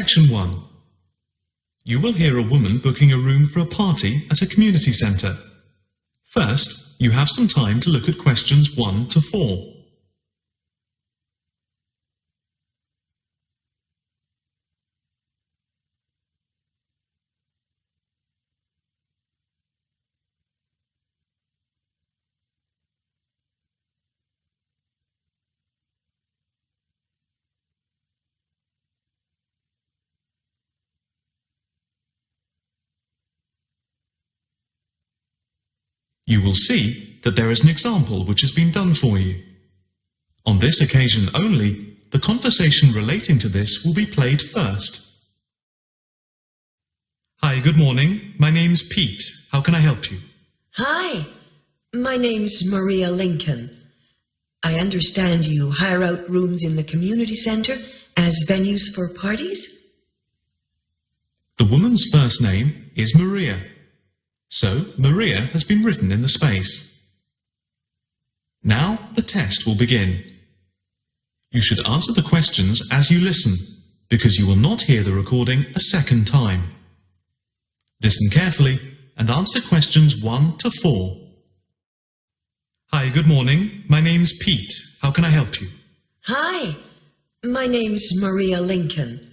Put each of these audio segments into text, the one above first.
Section 1. You will hear a woman booking a room for a party at a community centre. First, you have some time to look at questions 1 to 4. You will see that there is an example which has been done for you. On this occasion only, the conversation relating to this will be played first. Hi, good morning. My name's Pete. How can I help you? Hi, my name's Maria Lincoln. I understand you hire out rooms in the community centre as venues for parties? The woman's first name is Maria. So, Maria has been written in the space. Now, the test will begin. You should answer the questions as you listen, because you will not hear the recording a second time. Listen carefully and answer questions 1 to 4. Hi, good morning. My name's Pete. How can I help you? Hi, my name's Maria Lincoln.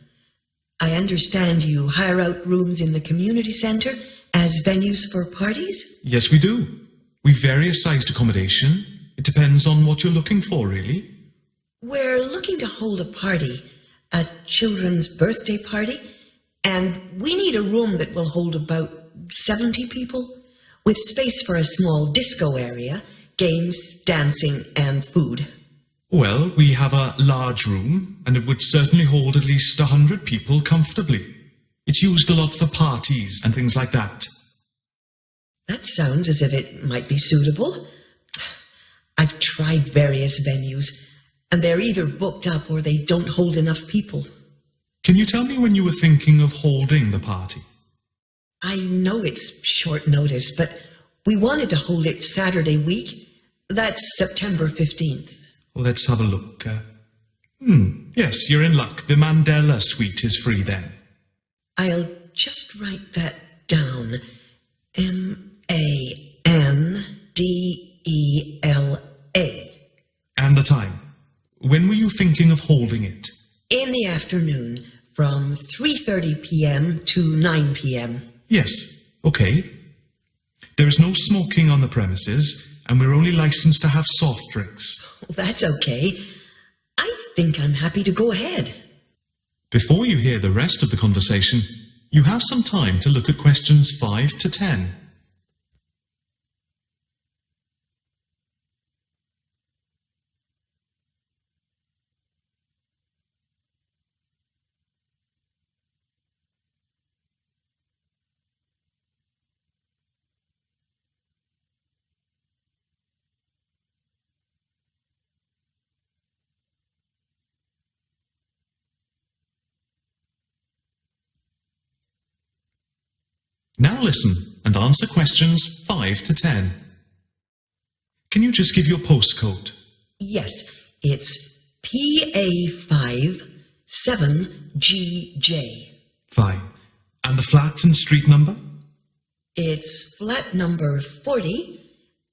I understand you hire out rooms in the community centre as venues for parties? Yes, we do. We've various sized accommodation. It depends on what you're looking for, really. We're looking to hold a party, a children's birthday party, and we need a room that will hold about 70 people, with space for a small disco area, games, dancing, and food. Well, we have a large room, and it would certainly hold at least 100 people comfortably. It's used a lot for parties and things like that. That sounds as if it might be suitable. I've tried various venues, and they're either booked up or they don't hold enough people. Can you tell me when you were thinking of holding the party? I know it's short notice, but we wanted to hold it Saturday week. That's September 15th. Let's have a look. Yes, you're in luck. The Mandela suite is free then. I'll just write that down. Mandela. And the time. When were you thinking of holding it? In the afternoon, from 3:30 p.m. to 9 p.m. Yes, okay. There is no smoking on the premises, and we're only licensed to have soft drinks. That's okay. I think I'm happy to go ahead. Before you hear the rest of the conversation, you have some time to look at questions 5 to 10. Now listen and answer questions 5 to 10. Can you just give your postcode? Yes, it's PA5 7GJ. Fine. And the flat and street number? It's flat number 40,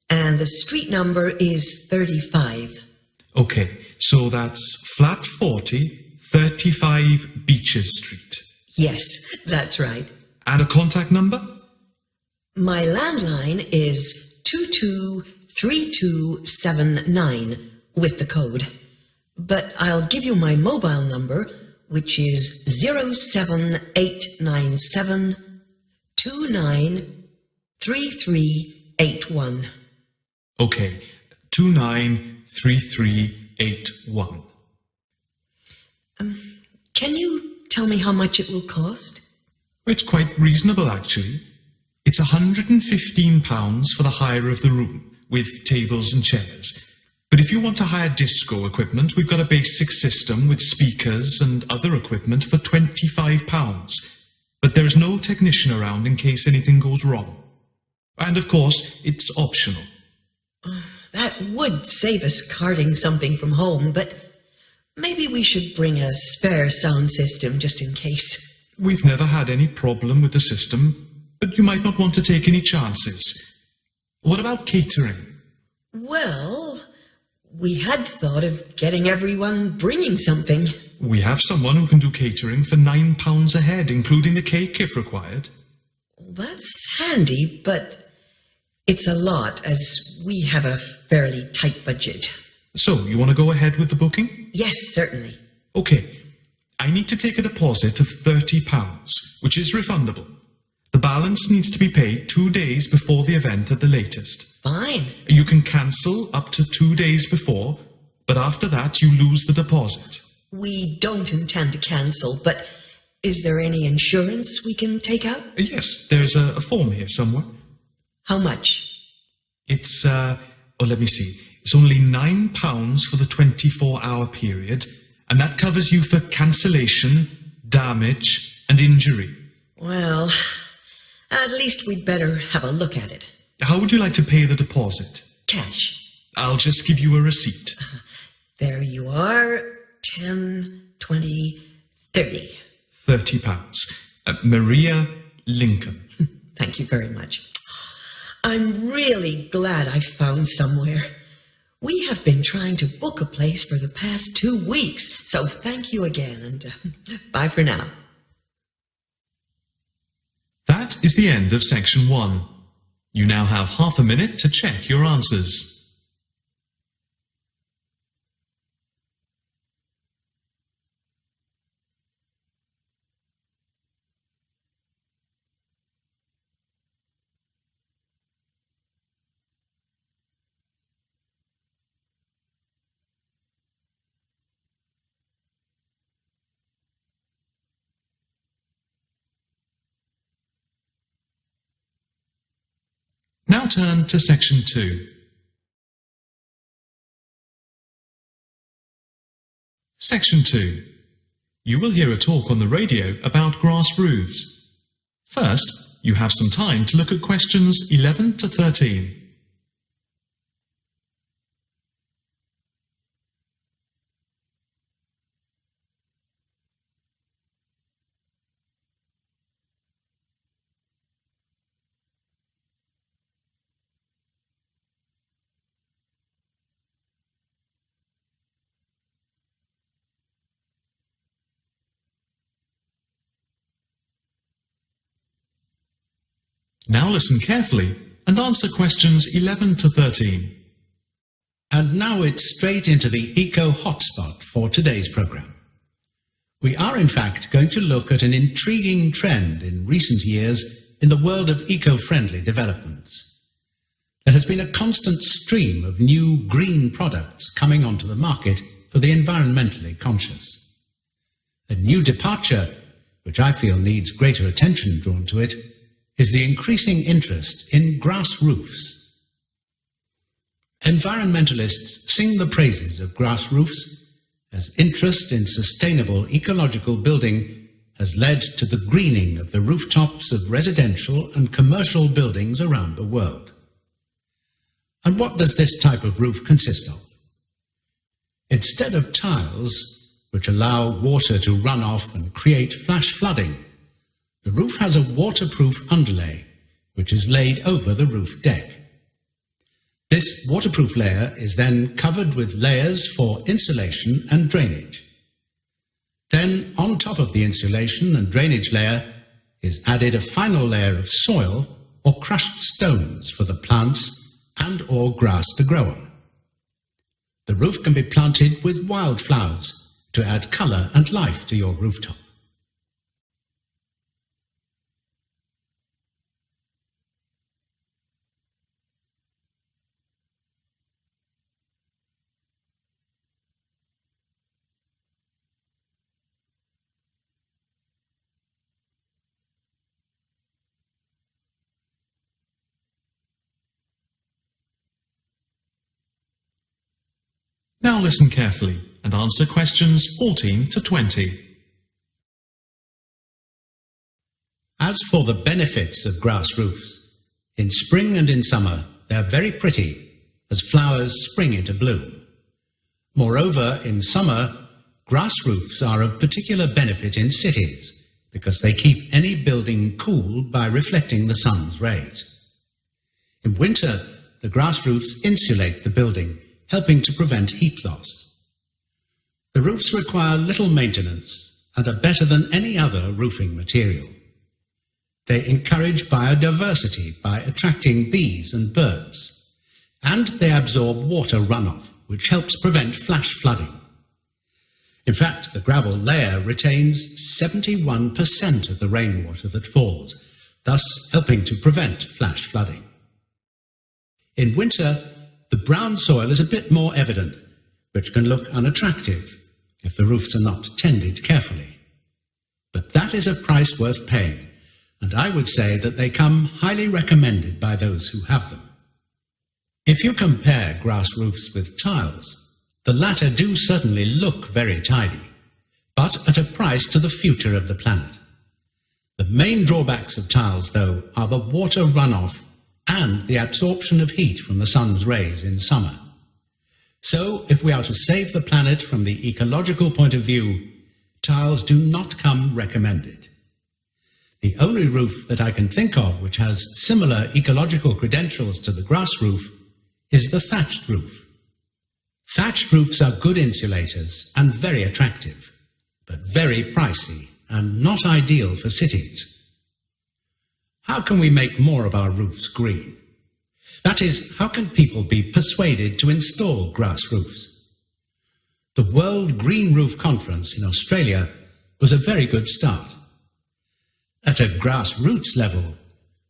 and the street number is 35. Okay, so that's flat 40, 35 Beaches Street. Yes, that's right. And a contact number? My landline is 223279 with the code. But I'll give you my mobile number, which is 07897 293381. Okay, 293381. Can you tell me how much it will cost? It's quite reasonable, actually. It's £115 for the hire of the room, with tables and chairs. But if you want to hire disco equipment, we've got a basic system with speakers and other equipment for £25. But there is no technician around in case anything goes wrong. And of course, it's optional. That would save us carting something from home, but Maybe we should bring a spare sound system just in case. We've never had any problem with the system, but you might not want to take any chances. What about catering? Well, we had thought of getting everyone bringing something. We have someone who can do catering for £9 a head, including the cake if required. That's handy, but it's a lot as we have a fairly tight budget. So, you want to go ahead with the booking? Yes, certainly. Okay. I need to take a deposit of £30, which is refundable. The balance needs to be paid 2 days before the event at the latest. Fine. You can cancel up to 2 days before, but after that you lose the deposit. We don't intend to cancel, but is there any insurance we can take out? Yes, there's a form here somewhere. How much? It's, let me see. It's only £9 for the 24-hour period, and that covers you for cancellation, damage, and injury. Well, at least we'd better have a look at it. How would you like to pay the deposit? Cash. I'll just give you a receipt. There you are. 10, 20, 30. £30. Maria Lincoln. Thank you very much. I'm really glad I found somewhere. We have been trying to book a place for the past 2 weeks, so thank you again, and bye for now. That is the end of section 1. You now have half a minute to check your answers. Now turn to section 2. Section 2. You will hear a talk on the radio about grass roofs. First, you have some time to look at questions 11 to 13. Now listen carefully and answer questions 11 to 13. And now it's straight into the Eco Hotspot for today's programme. We are in fact going to look at an intriguing trend in recent years in the world of eco-friendly developments. There has been a constant stream of new green products coming onto the market for the environmentally conscious. A new departure, which I feel needs greater attention drawn to it, is the increasing interest in grass roofs. Environmentalists sing the praises of grass roofs as interest in sustainable ecological building has led to the greening of the rooftops of residential and commercial buildings around the world. And what does this type of roof consist of? Instead of tiles, which allow water to run off and create flash flooding, the roof has a waterproof underlay, which is laid over the roof deck. This waterproof layer is then covered with layers for insulation and drainage. Then, on top of the insulation and drainage layer, is added a final layer of soil or crushed stones for the plants and or grass to grow on. The roof can be planted with wildflowers to add colour and life to your rooftop. Now listen carefully and answer questions 14 to 20. As for the benefits of grass roofs, in spring and in summer they are very pretty as flowers spring into bloom. Moreover, in summer, grass roofs are of particular benefit in cities because they keep any building cool by reflecting the sun's rays. In winter, the grass roofs insulate the building, helping to prevent heat loss. The roofs require little maintenance and are better than any other roofing material. They encourage biodiversity by attracting bees and birds, and they absorb water runoff, which helps prevent flash flooding. In fact, the gravel layer retains 71% of the rainwater that falls, thus helping to prevent flash flooding. In winter, the brown soil is a bit more evident, which can look unattractive if the roofs are not tended carefully. But that is a price worth paying, and I would say that they come highly recommended by those who have them. If you compare grass roofs with tiles, the latter do certainly look very tidy, but at a price to the future of the planet. The main drawbacks of tiles, though, are the water runoff and the absorption of heat from the sun's rays in summer. So, if we are to save the planet from the ecological point of view, tiles do not come recommended. The only roof that I can think of which has similar ecological credentials to the grass roof is the thatched roof. Thatched roofs are good insulators and very attractive, but very pricey and not ideal for cities. How can we make more of our roofs green? That is, how can people be persuaded to install grass roofs? The World Green Roof Conference in Australia was a very good start. At a grassroots level,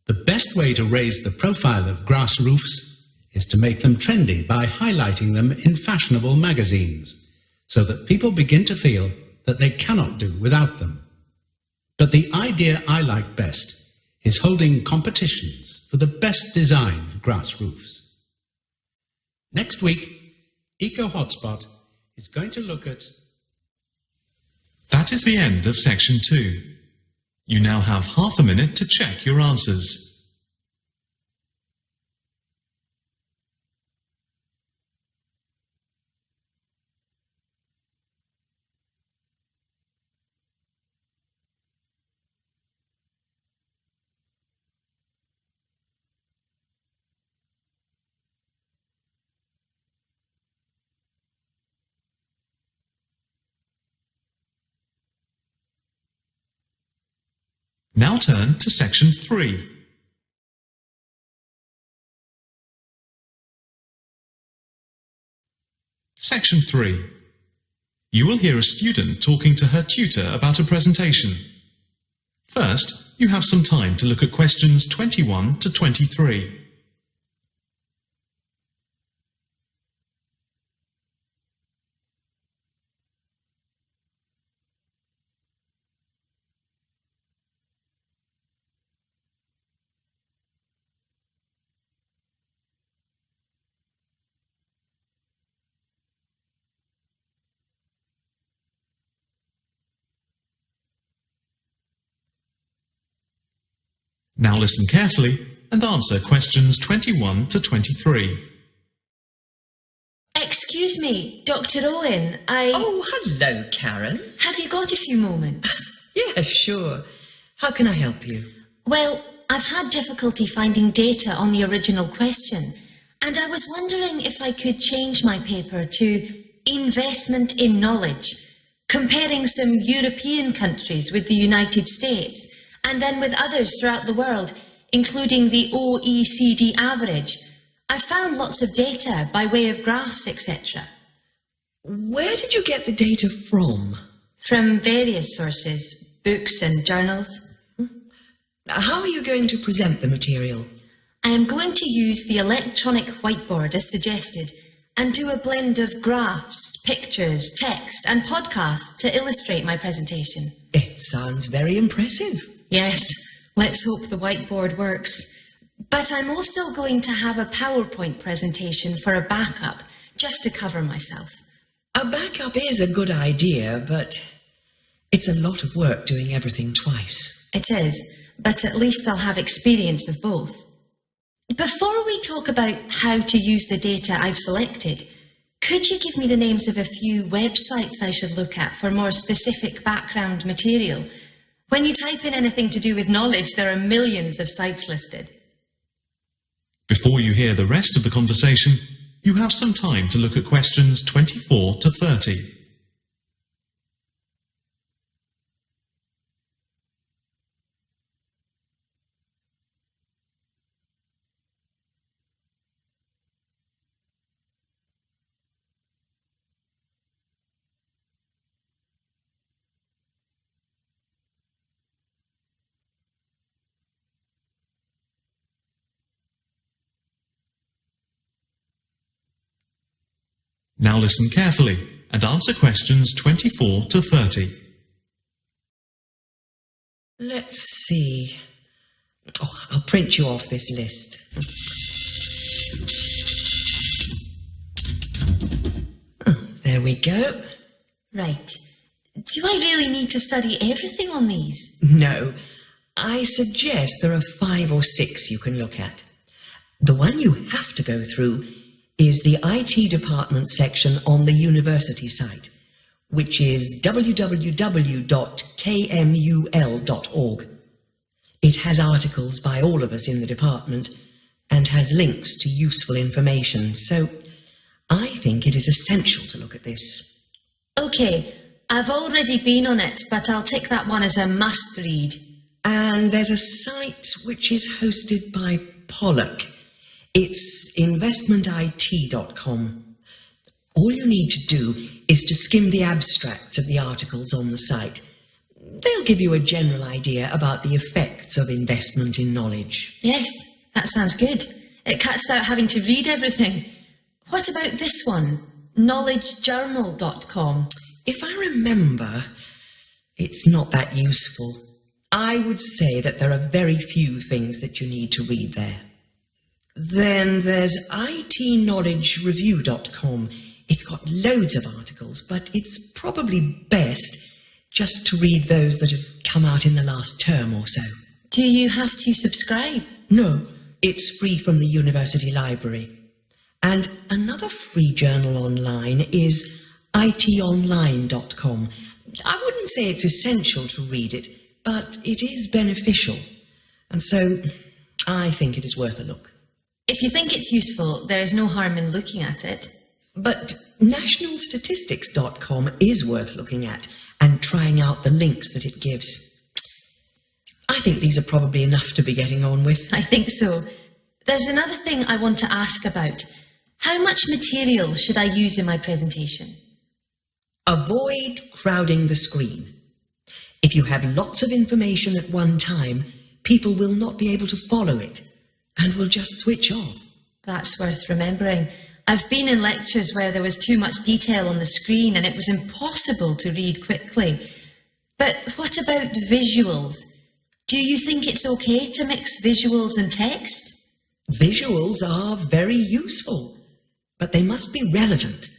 the best way to raise the profile of grass roofs is to make them trendy by highlighting them in fashionable magazines, so that people begin to feel that they cannot do without them. But the idea I like best is holding competitions for the best designed grass roofs. Next week, Eco Hotspot is going to look at... That is the end of section 2. You now have half a minute to check your answers. Now turn to section 3. Section 3. You will hear a student talking to her tutor about a presentation. First, you have some time to look at questions 21 to 23. Now listen carefully and answer questions 21 to 23. Excuse me, Dr. Owen, Oh, hello, Karen. Have you got a few moments? Yeah, sure. How can I help you? Well, I've had difficulty finding data on the original question, and I was wondering if I could change my paper to Investment in Knowledge, comparing some European countries with the United States, and then with others throughout the world, including the OECD average. I found lots of data by way of graphs, etc. Where did you get the data from? From various sources, books and journals. How are you going to present the material? I am going to use the electronic whiteboard as suggested and do a blend of graphs, pictures, text and podcasts to illustrate my presentation. It sounds very impressive. Yes, let's hope the whiteboard works. But I'm also going to have a PowerPoint presentation for a backup, just to cover myself. A backup is a good idea, but it's a lot of work doing everything twice. It is, but at least I'll have experience of both. Before we talk about how to use the data I've selected, Could you give me the names of a few websites I should look at for more specific background material? When you type in anything to do with knowledge, there are millions of sites listed. Before you hear the rest of the conversation, you have some time to look at questions 24 to 30. Now listen carefully and answer questions 24 to 30. Let's see. Oh, I'll print you off this list. Oh, there we go. Right. Do I really need to study everything on these? No, I suggest there are 5 or 6 you can look at. The one you have to go through is the IT department section on the university site, which is www.kmul.org. It has articles by all of us in the department and has links to useful information, so I think it is essential to look at this. Okay, I've already been on it, but I'll tick that one as a must-read. And there's a site which is hosted by Pollock. It's investmentit.com. All you need to do is to skim the abstracts of the articles on the site. They'll give you a general idea about the effects of investment in knowledge. Yes, that sounds good. It cuts out having to read everything. What about this one? knowledgejournal.com. If I remember, it's not that useful. I would say that there are very few things that you need to read there. Then there's itknowledgereview.com. It's got loads of articles, but it's probably best just to read those that have come out in the last term or so. Do you have to subscribe? No, it's free from the university library. And another free journal online is itonline.com. I wouldn't say it's essential to read it, but it is beneficial. And so I think it is worth a look. If you think it's useful, there is no harm in looking at it. But nationalstatistics.com is worth looking at and trying out the links that it gives. I think these are probably enough to be getting on with. I think so. There's another thing I want to ask about. How much material should I use in my presentation? Avoid crowding the screen. If you have lots of information at one time, people will not be able to follow it and will just switch off. That's worth remembering. I've been in lectures where there was too much detail on the screen and it was impossible to read quickly. But what about visuals? Do you think it's okay to mix visuals and text? Visuals are very useful, but they must be relevant,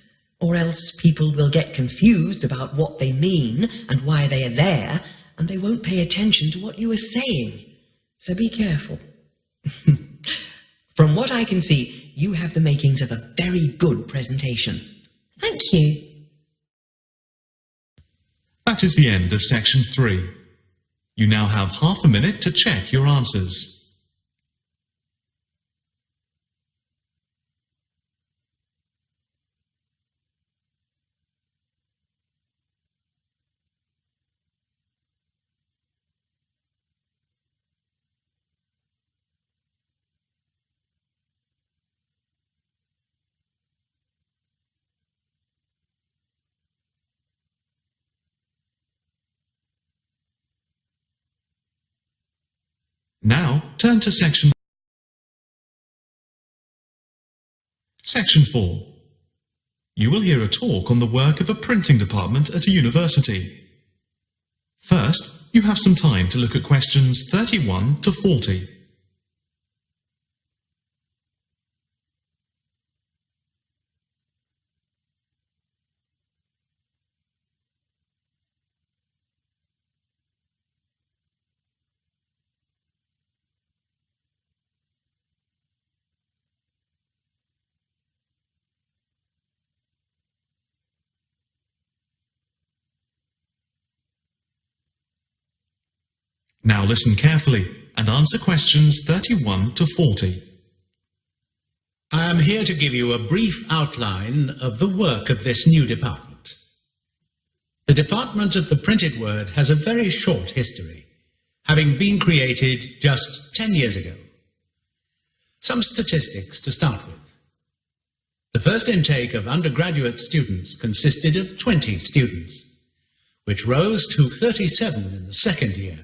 or else people will get confused about what they mean and why they are there, and they won't pay attention to what you are saying. So be careful. From what I can see, you have the makings of a very good presentation. Thank you. That is the end of section 3. You now have half a minute to check your answers. Now, turn to Section 4. You will hear a talk on the work of a printing department at a university. First, you have some time to look at questions 31 to 40. Now listen carefully and answer questions 31 to 40. I am here to give you a brief outline of the work of this new department. The Department of the Printed Word has a very short history, having been created just 10 years ago. Some statistics to start with. The first intake of undergraduate students consisted of 20 students, which rose to 37 in the second year.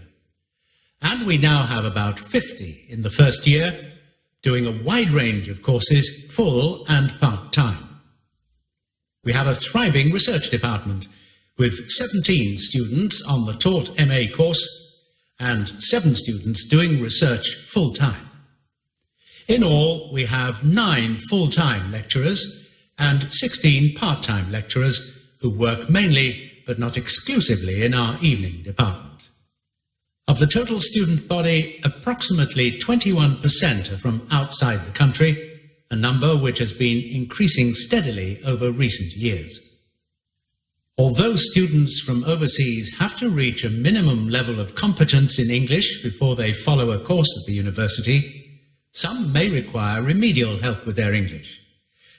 And we now have about 50 in the first year, doing a wide range of courses, full and part-time. We have a thriving research department with 17 students on the taught MA course and 7 students doing research full-time. In all, we have 9 full-time lecturers and 16 part-time lecturers who work mainly but not exclusively in our evening department. Of the total student body, approximately 21% are from outside the country, a number which has been increasing steadily over recent years. Although students from overseas have to reach a minimum level of competence in English before they follow a course at the university, some may require remedial help with their English,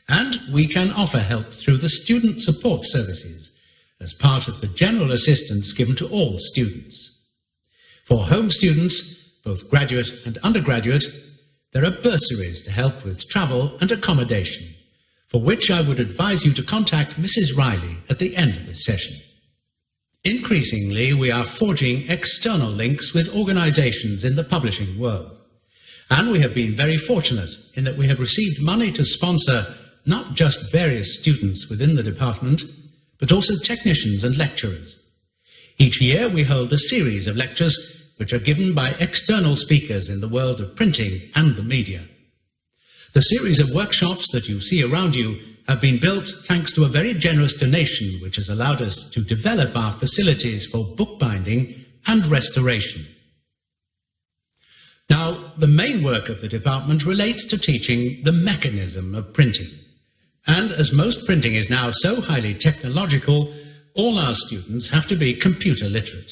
and we can offer help through the Student Support Services as part of the general assistance given to all students. For home students, both graduate and undergraduate, there are bursaries to help with travel and accommodation, for which I would advise you to contact Mrs. Riley at the end of this session. Increasingly, we are forging external links with organizations in the publishing world, and we have been very fortunate in that we have received money to sponsor not just various students within the department, but also technicians and lecturers. Each year we hold a series of lectures which are given by external speakers in the world of printing and the media. The series of workshops that you see around you have been built thanks to a very generous donation which has allowed us to develop our facilities for bookbinding and restoration. Now, the main work of the department relates to teaching the mechanism of printing. And as most printing is now so highly technological, all our students have to be computer literate.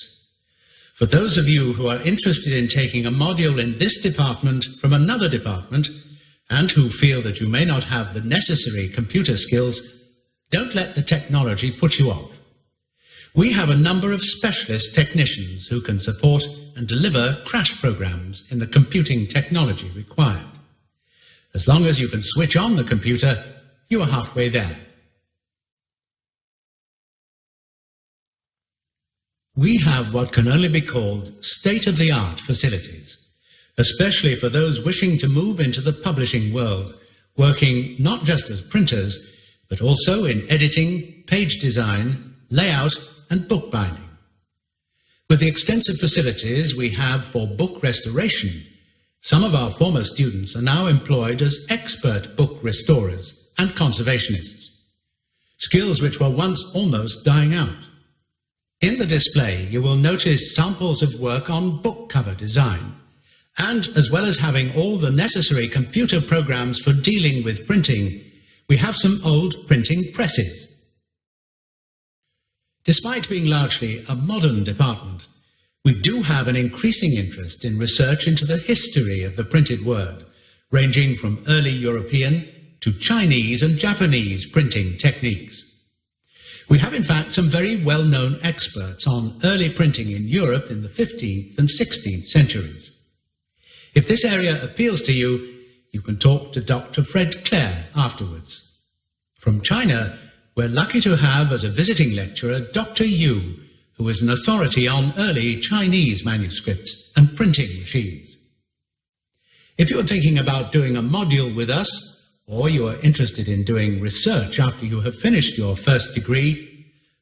For those of you who are interested in taking a module in this department from another department, and who feel that you may not have the necessary computer skills, don't let the technology put you off. We have a number of specialist technicians who can support and deliver crash programs in the computing technology required. As long as you can switch on the computer, you are halfway there. We have what can only be called state-of-the-art facilities, especially for those wishing to move into the publishing world, working not just as printers, but also in editing, page design, layout, and bookbinding. With the extensive facilities we have for book restoration, some of our former students are now employed as expert book restorers and conservationists, skills which were once almost dying out. In the display, you will notice samples of work on book cover design, and as well as having all the necessary computer programs for dealing with printing, we have some old printing presses. Despite being largely a modern department, we do have an increasing interest in research into the history of the printed word, ranging from early European to Chinese and Japanese printing techniques. We have in fact some very well-known experts on early printing in Europe in the 15th and 16th centuries. If this area appeals to you, you can talk to Dr. Fred Clare afterwards. From China, we're lucky to have as a visiting lecturer Dr. Yu, who is an authority on early Chinese manuscripts and printing machines. If you're thinking about doing a module with us, or you are interested in doing research after you have finished your first degree,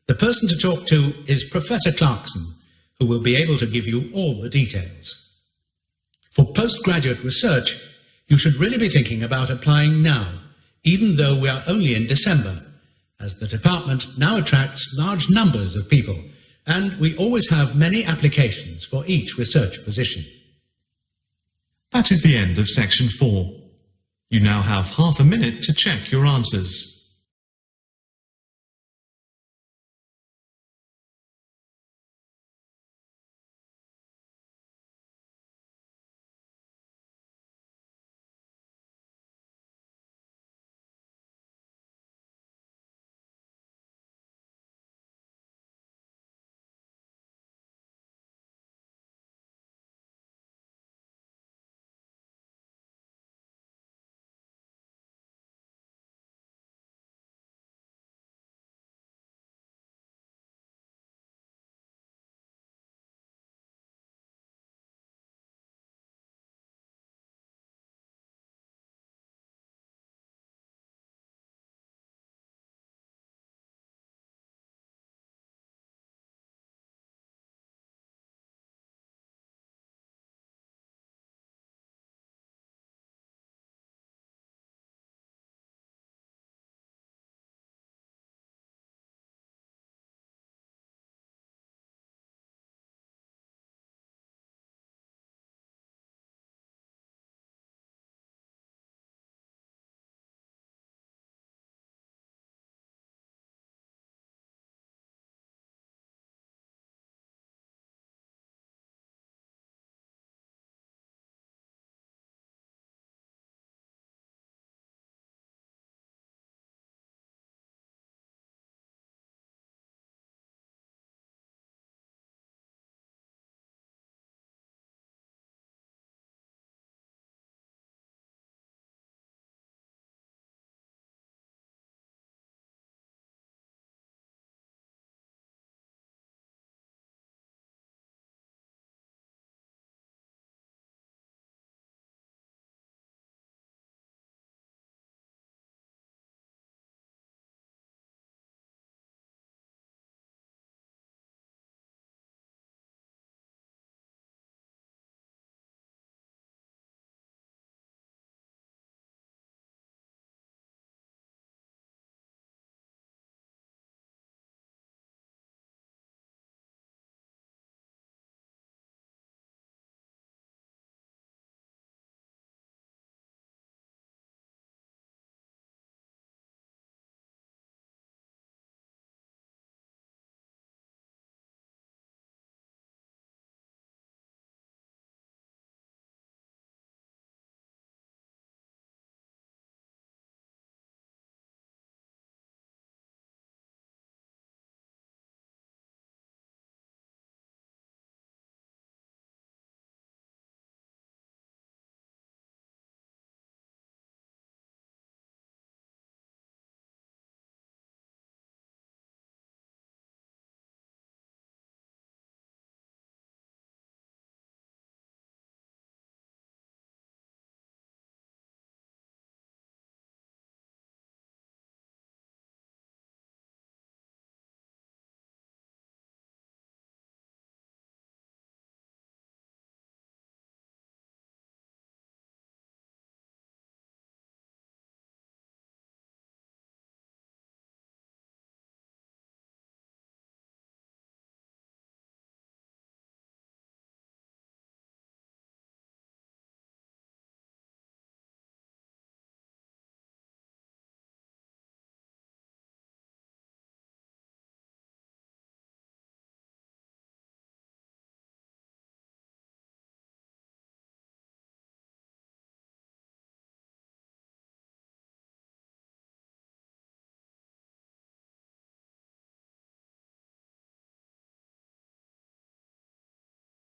the person to talk to is Professor Clarkson, who will be able to give you all the details. For postgraduate research, you should really be thinking about applying now, even though we are only in December, as the department now attracts large numbers of people, and we always have many applications for each research position. That is the end of section 4. You now have half a minute to check your answers.